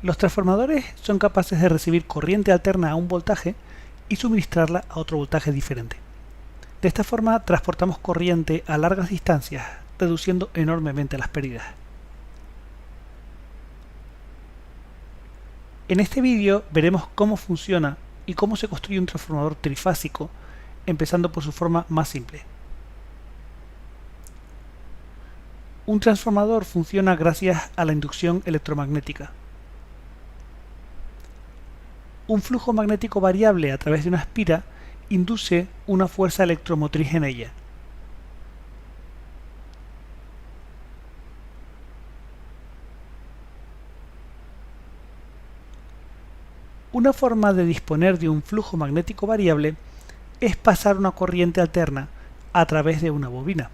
Los transformadores son capaces de recibir corriente alterna a un voltaje y suministrarla a otro voltaje diferente. De esta forma transportamos corriente a largas distancias, reduciendo enormemente las pérdidas. En este vídeo veremos cómo funciona y cómo se construye un transformador trifásico, empezando por su forma más simple. Un transformador funciona gracias a la inducción electromagnética. Un flujo magnético variable a través de una espira induce una fuerza electromotriz en ella. Una forma de disponer de un flujo magnético variable es pasar una corriente alterna a través de una bobina.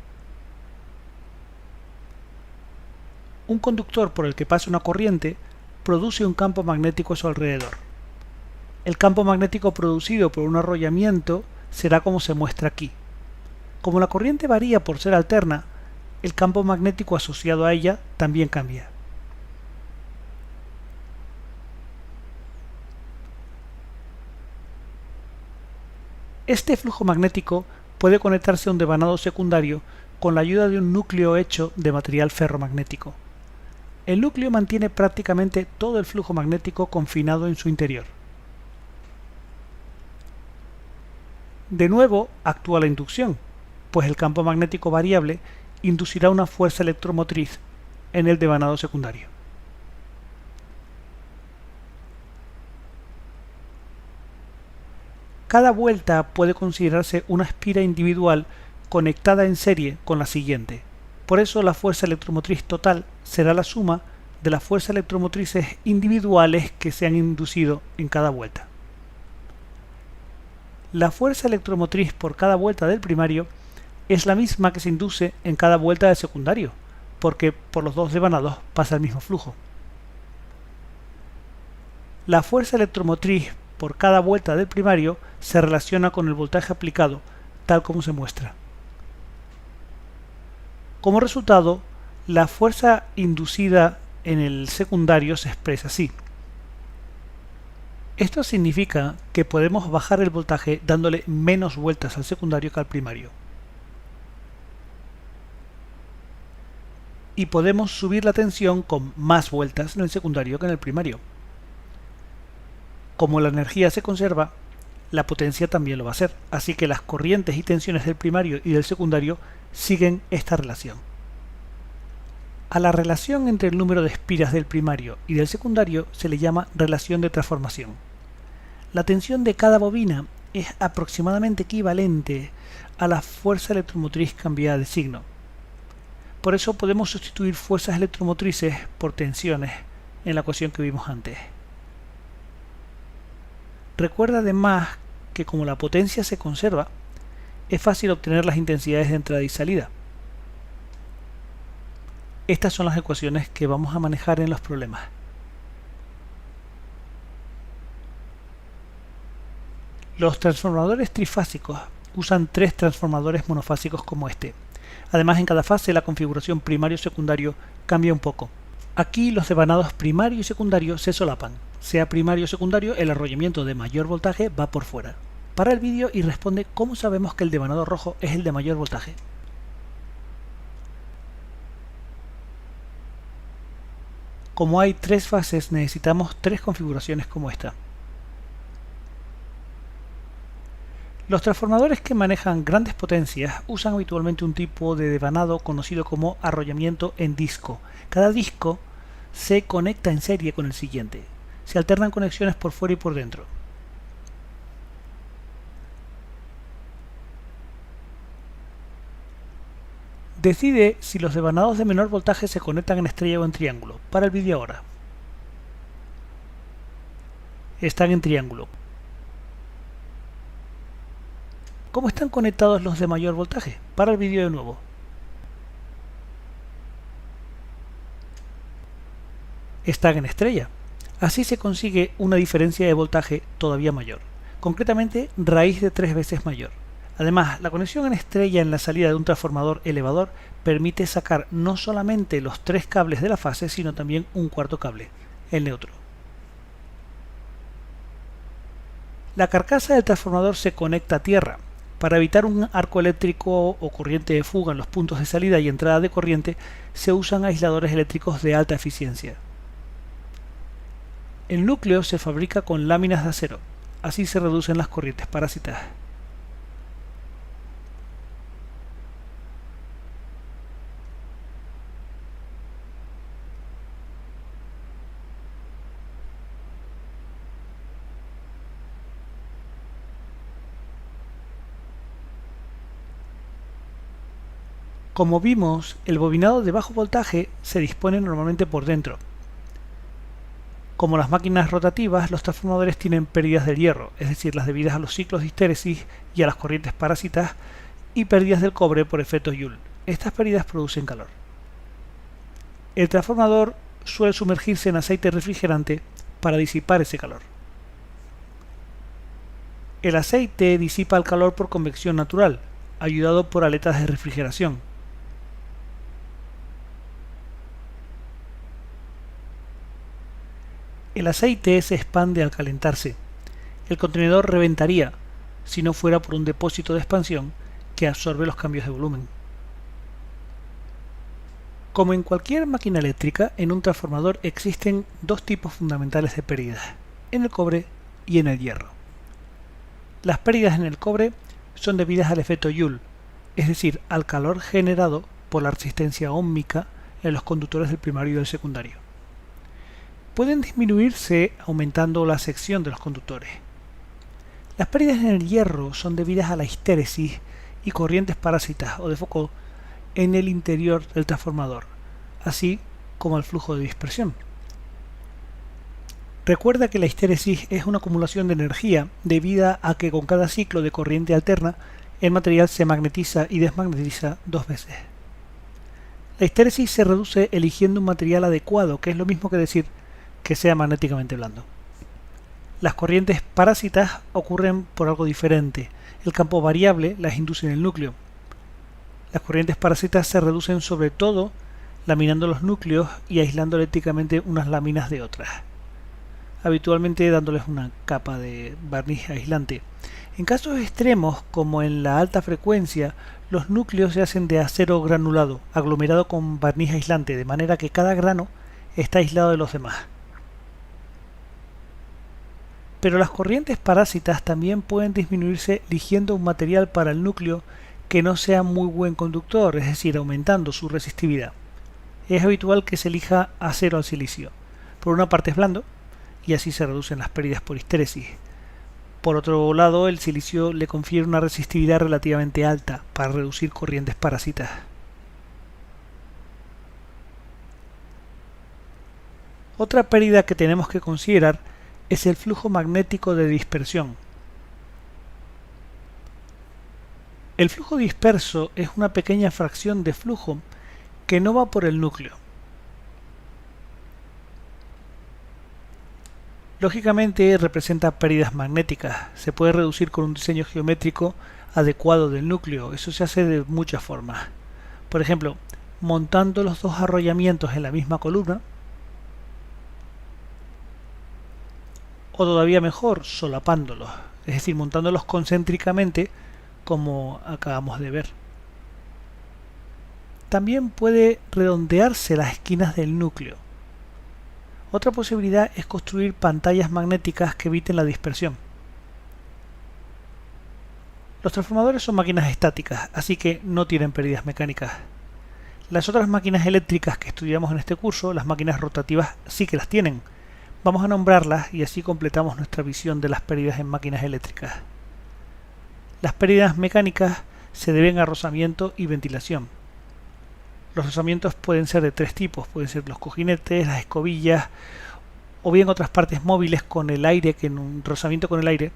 Un conductor por el que pasa una corriente produce un campo magnético a su alrededor. El campo magnético producido por un arrollamiento será como se muestra aquí. Como la corriente varía por ser alterna, el campo magnético asociado a ella también cambia. Este flujo magnético puede conectarse a un devanado secundario con la ayuda de un núcleo hecho de material ferromagnético. El núcleo mantiene prácticamente todo el flujo magnético confinado en su interior. De nuevo actúa la inducción, pues el campo magnético variable inducirá una fuerza electromotriz en el devanado secundario. Cada vuelta puede considerarse una espira individual conectada en serie con la siguiente. Por eso la fuerza electromotriz total será la suma de las fuerzas electromotrices individuales que se han inducido en cada vuelta. La fuerza electromotriz por cada vuelta del primario es la misma que se induce en cada vuelta del secundario, porque por los dos devanados pasa el mismo flujo. La fuerza electromotriz por cada vuelta del primario se relaciona con el voltaje aplicado, tal como se muestra. Como resultado, la fuerza inducida en el secundario se expresa así. Esto significa que podemos bajar el voltaje dándole menos vueltas al secundario que al primario. Y podemos subir la tensión con más vueltas en el secundario que en el primario. Como la energía se conserva, la potencia también lo va a hacer, así que las corrientes y tensiones del primario y del secundario siguen esta relación. A la relación entre el número de espiras del primario y del secundario se le llama relación de transformación. La tensión de cada bobina es aproximadamente equivalente a la fuerza electromotriz cambiada de signo. Por eso podemos sustituir fuerzas electromotrices por tensiones en la ecuación que vimos antes. Recuerda además que como la potencia se conserva, es fácil obtener las intensidades de entrada y salida. Estas son las ecuaciones que vamos a manejar en los problemas. Los transformadores trifásicos usan 3 transformadores monofásicos como este. Además, en cada fase la configuración primario-secundario cambia un poco. Aquí los devanados primario y secundario se solapan. Sea primario o secundario, el arrollamiento de mayor voltaje va por fuera. Para el vídeo y responde cómo sabemos que el devanado rojo es el de mayor voltaje. Como hay 3 fases, necesitamos 3 configuraciones como esta. Los transformadores que manejan grandes potencias usan habitualmente un tipo de devanado conocido como arrollamiento en disco. Cada disco se conecta en serie con el siguiente. Se alternan conexiones por fuera y por dentro. Decide si los devanados de menor voltaje se conectan en estrella o en triángulo. Para el vídeo ahora. Están en triángulo. ¿Cómo están conectados los de mayor voltaje? Para el vídeo de nuevo. Están en estrella. Así se consigue una diferencia de voltaje todavía mayor, concretamente raíz de 3 veces mayor. Además, la conexión en estrella en la salida de un transformador elevador permite sacar no solamente los 3 cables de la fase, sino también un cuarto cable, el neutro. La carcasa del transformador se conecta a tierra. Para evitar un arco eléctrico o corriente de fuga en los puntos de salida y entrada de corriente, se usan aisladores eléctricos de alta eficiencia. El núcleo se fabrica con láminas de acero, así se reducen las corrientes parásitas. Como vimos, el bobinado de bajo voltaje se dispone normalmente por dentro. Como las máquinas rotativas, los transformadores tienen pérdidas del hierro, es decir, las debidas a los ciclos de histéresis y a las corrientes parásitas, y pérdidas del cobre por efecto Joule. Estas pérdidas producen calor. El transformador suele sumergirse en aceite refrigerante para disipar ese calor. El aceite disipa el calor por convección natural, ayudado por aletas de refrigeración. El aceite se expande al calentarse. El contenedor reventaría si no fuera por un depósito de expansión que absorbe los cambios de volumen. Como en cualquier máquina eléctrica, en un transformador existen dos tipos fundamentales de pérdidas, en el cobre y en el hierro. Las pérdidas en el cobre son debidas al efecto Joule, es decir, al calor generado por la resistencia óhmica en los conductores del primario y del secundario. Pueden disminuirse aumentando la sección de los conductores. Las pérdidas en el hierro son debidas a la histéresis y corrientes parásitas o de Foucault en el interior del transformador, así como al flujo de dispersión. Recuerda que la histéresis es una acumulación de energía debida a que con cada ciclo de corriente alterna el material se magnetiza y desmagnetiza dos veces. La histéresis se reduce eligiendo un material adecuado, que es lo mismo que decir que sea magnéticamente blando. Las corrientes parásitas ocurren por algo diferente. El campo variable las induce en el núcleo. Las corrientes parásitas se reducen sobre todo laminando los núcleos y aislando eléctricamente unas láminas de otras, habitualmente dándoles una capa de barniz aislante. En casos extremos, como en la alta frecuencia, los núcleos se hacen de acero granulado, aglomerado con barniz aislante, de manera que cada grano está aislado de los demás. Pero las corrientes parásitas también pueden disminuirse eligiendo un material para el núcleo que no sea muy buen conductor, es decir, aumentando su resistividad. Es habitual que se elija acero al silicio. Por una parte es blando, y así se reducen las pérdidas por histéresis. Por otro lado, el silicio le confiere una resistividad relativamente alta para reducir corrientes parásitas. Otra pérdida que tenemos que considerar es el flujo magnético de dispersión. El flujo disperso es una pequeña fracción de flujo que no va por el núcleo. Lógicamente representa pérdidas magnéticas. Se puede reducir con un diseño geométrico adecuado del núcleo. Eso se hace de muchas formas. Por ejemplo, montando los dos arrollamientos en la misma columna, o todavía mejor, solapándolos, es decir, montándolos concéntricamente como acabamos de ver. También puede redondearse las esquinas del núcleo. Otra posibilidad es construir pantallas magnéticas que eviten la dispersión. Los transformadores son máquinas estáticas, así que no tienen pérdidas mecánicas. Las otras máquinas eléctricas que estudiamos en este curso, las máquinas rotativas, sí que las tienen. Vamos a nombrarlas y así completamos nuestra visión de las pérdidas en máquinas eléctricas. Las pérdidas mecánicas se deben a rozamiento y ventilación. Los rozamientos pueden ser de tres tipos, pueden ser los cojinetes, las escobillas o bien otras partes móviles con el aire, que en un rozamiento con el aire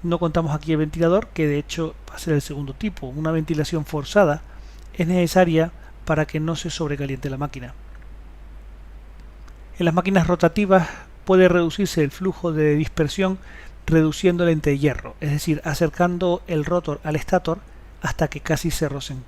no contamos aquí el ventilador, que de hecho va a ser el segundo tipo. Una ventilación forzada es necesaria para que no se sobrecaliente la máquina. En las máquinas rotativas puede reducirse el flujo de dispersión reduciendo el entrehierro, es decir, acercando el rotor al estator hasta que casi se rocen.